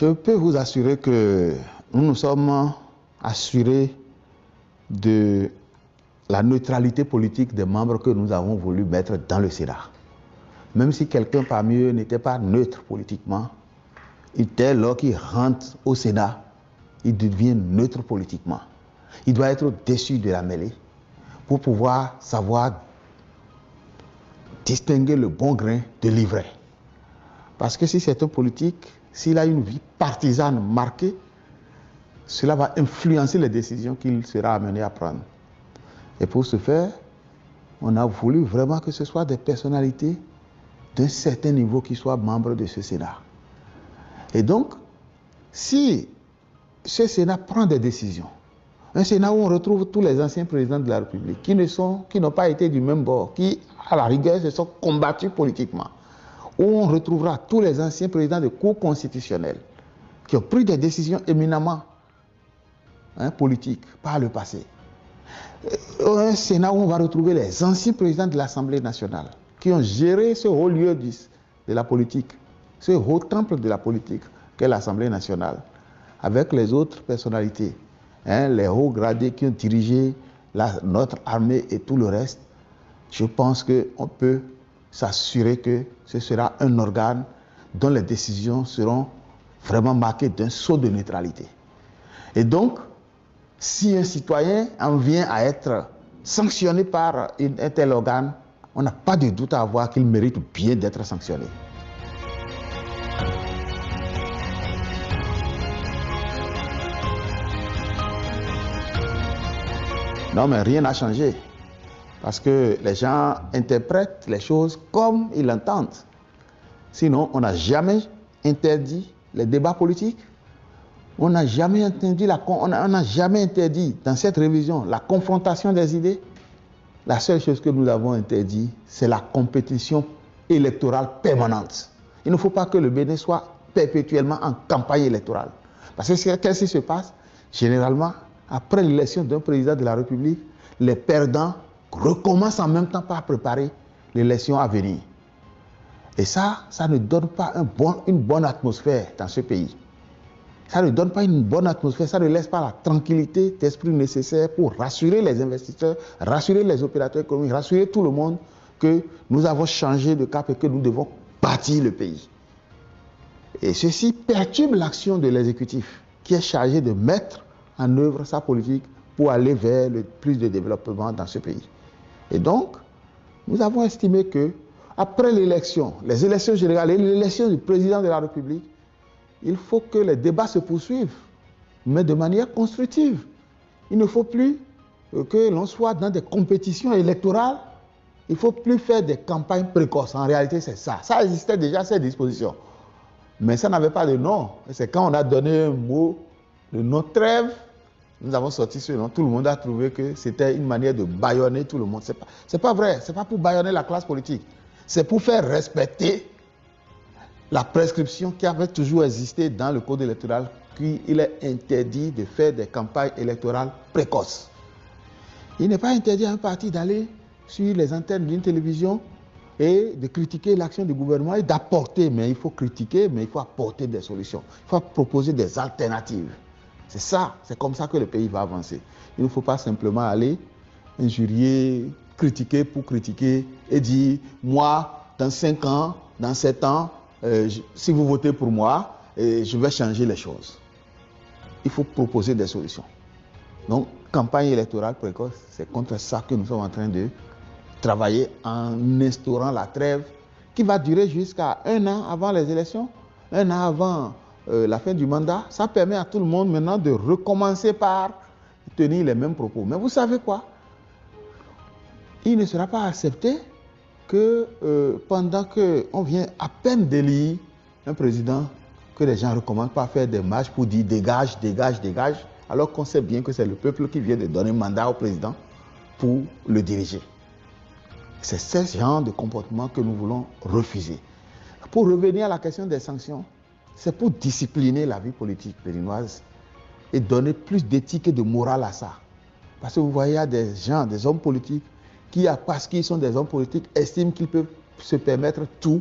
Je peux vous assurer que nous nous sommes assurés de la neutralité politique des membres que nous avons voulu mettre dans le Sénat. Même si quelqu'un parmi eux n'était pas neutre politiquement, dès lors qu'il rentre au Sénat, il devient neutre politiquement. Il doit être au-dessus de la mêlée pour pouvoir savoir distinguer le bon grain de l'ivraie. Parce que si c'est un politique, s'il a une vie partisane marquée, cela va influencer les décisions qu'il sera amené à prendre. Et pour ce faire, on a voulu vraiment que ce soit des personnalités d'un certain niveau qui soient membres de ce Sénat. Et donc, si ce Sénat prend des décisions, un Sénat où on retrouve tous les anciens présidents de la République qui n'ont pas été du même bord, qui, à la rigueur, se sont combattus politiquement, où on retrouvera tous les anciens présidents de cours constitutionnels qui ont pris des décisions éminemment politiques par le passé. Un Sénat où on va retrouver les anciens présidents de l'Assemblée nationale qui ont géré ce haut lieu de la politique, ce haut temple de la politique qu'est l'Assemblée nationale, avec les autres personnalités, les hauts gradés qui ont dirigé notre armée et tout le reste. Je pense qu'on peut s'assurer que ce sera un organe dont les décisions seront vraiment marquées d'un sceau de neutralité. Et donc, si un citoyen en vient à être sanctionné par un tel organe, on n'a pas de doute à avoir qu'il mérite bien d'être sanctionné. Non, mais rien n'a changé. Parce que les gens interprètent les choses comme ils l'entendent. Sinon, on n'a jamais interdit les débats politiques. On n'a jamais interdit dans cette révision la confrontation des idées. La seule chose que nous avons interdit, c'est la compétition électorale permanente. Il ne faut pas que le Bénin soit perpétuellement en campagne électorale. Parce que qu'est-ce qui se passe? Généralement, après l'élection d'un président de la République, les perdants recommencent en même temps par préparer l'élection à venir. Et ça ne donne pas une bonne atmosphère dans ce pays. Ça ne donne pas une bonne atmosphère, ça ne laisse pas la tranquillité d'esprit nécessaire pour rassurer les investisseurs, rassurer les opérateurs économiques, rassurer tout le monde que nous avons changé de cap et que nous devons bâtir le pays. Et ceci perturbe l'action de l'exécutif qui est chargé de mettre en œuvre sa politique pour aller vers le plus de développement dans ce pays. Et donc, nous avons estimé que après l'élection, les élections générales et l'élection du président de la République, il faut que les débats se poursuivent, mais de manière constructive. Il ne faut plus que l'on soit dans des compétitions électorales. Il ne faut plus faire des campagnes précoces. En réalité, c'est ça. Ça existait déjà, ces dispositions. Mais ça n'avait pas de nom. C'est quand on a donné un mot, le nom trêve, nous avons sorti ce nom. Tout le monde a trouvé que c'était une manière de bâillonner tout le monde. C'est pas vrai. C'est pas pour bâillonner la classe politique. C'est pour faire respecter la prescription qui avait toujours existé dans le code électoral, qu'il est interdit de faire des campagnes électorales précoces. Il n'est pas interdit à un parti d'aller sur les antennes d'une télévision et de critiquer l'action du gouvernement et d'apporter, mais il faut critiquer, mais il faut apporter des solutions. Il faut proposer des alternatives. C'est ça, c'est comme ça que le pays va avancer. Il ne faut pas simplement aller injurier, critiquer pour critiquer et dire, moi, dans 5 ans, dans 7 ans, si vous votez pour moi, je vais changer les choses. Il faut proposer des solutions. Donc, campagne électorale précoce, c'est contre ça que nous sommes en train de travailler en instaurant la trêve qui va durer jusqu'à 1 an avant les élections, 1 an avant la fin du mandat. Ça permet à tout le monde maintenant de recommencer par tenir les mêmes propos. Mais vous savez quoi? Il ne sera pas accepté que pendant qu'on vient à peine d'élire un président, que les gens recommencent par faire des marches pour dire dégage, dégage, dégage, alors qu'on sait bien que c'est le peuple qui vient de donner mandat au président pour le diriger. C'est ce genre de comportement que nous voulons refuser. Pour revenir à la question des sanctions, c'est pour discipliner la vie politique béninoise et donner plus d'éthique et de morale à ça. Parce que vous voyez, il y a des gens, des hommes politiques, qui, parce qu'ils sont des hommes politiques, estiment qu'ils peuvent se permettre tout,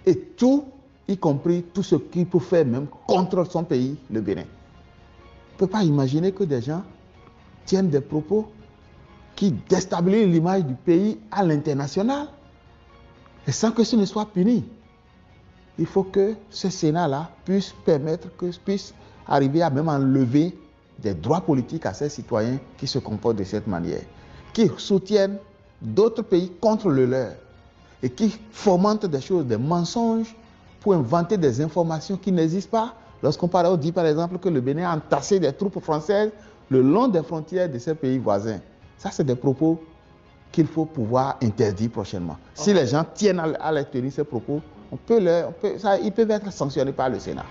et tout y compris tout ce qu'il peut faire même contre son pays, le Bénin. On ne peut pas imaginer que des gens tiennent des propos qui déstabilisent l'image du pays à l'international et sans que ce ne soit puni. Il faut que ce Sénat-là puisse permettre, puisse arriver à même enlever des droits politiques à ces citoyens qui se comportent de cette manière, qui soutiennent d'autres pays contre le leur et qui fomentent des choses, des mensonges pour inventer des informations qui n'existent pas. Lorsqu'on dit par exemple que le Bénin a entassé des troupes françaises le long des frontières de ces pays voisins. Ça, c'est des propos qu'il faut pouvoir interdire prochainement. Si les gens tiennent à les tenir ces propos, ils peuvent être sanctionnés par le Sénat.